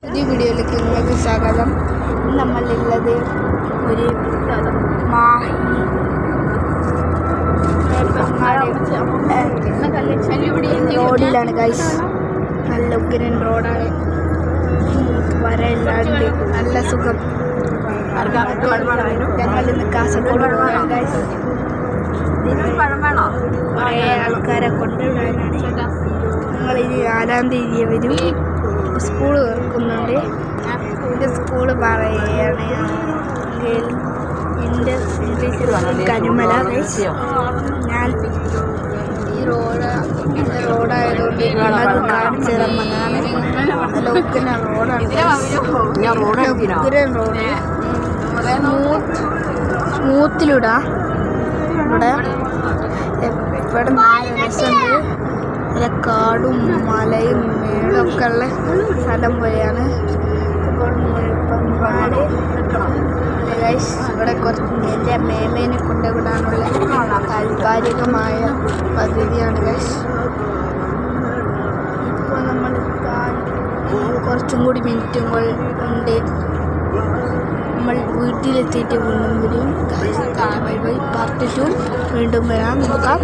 പുതിയ വീഡിയോയിലേക്ക് നിങ്ങൾക്ക് സ്വാഗതം. നമ്മളുള്ളത് ഒരു മാഹി റോഡിലാണ് ഗൈസ്. നല്ല ഉഗ്രൻ റോഡാണ്, വരയില്ലാണ്ട് നല്ല സുഖം. ഞങ്ങൾ ഇന്ന് കാസർഗോഡ് പോകാൻ ഗൈസ്. കുറേ ആൾക്കാരെ കൊണ്ടുവിടാനാണ്. ഞങ്ങളിനി 4-ാം തീയതി വരും. സ്കൂൾ തുറക്കുന്നുണ്ട്. എൻ്റെ സ്കൂള് പറയുകയാണ് എൻ്റെ ഇംഗ്ലീഷിൽ കരുമല. ഞാൻ ഈ റോഡായതുകൊണ്ട് നിങ്ങൾക്ക് കാണിച്ചു തരാൻ വന്നതാണ്. നല്ല ഉഗ്രൻ റോഡാണ്, ഉഗ്രൻ റോഡ്. സ്മൂത്തിലൂടെ ഇവിടെ നല്ല രസമുണ്ട്. നല്ല കാടും മലയും മേടൊക്കെ ഉള്ള സ്ഥലം പോലെയാണ്. ഇപ്പോൾ മുഴുവൻ ഇവിടെ കുറച്ച് എൻ്റെ മേമേനെ കൊണ്ടുവിടാനുള്ള താൽക്കാലികമായ പദ്ധതിയാണ് ഗൈസ്. ഇപ്പോൾ നമ്മൾ കുറച്ചും കൂടി മിനിറ്റുകൾ ഉണ്ട്. നമ്മൾ വീട്ടിലെത്തിയിട്ട് വീണ്ടും വരും. Bye bye. പാർട്ട് 2 വീണ്ടും വരാം. നോക്കാം.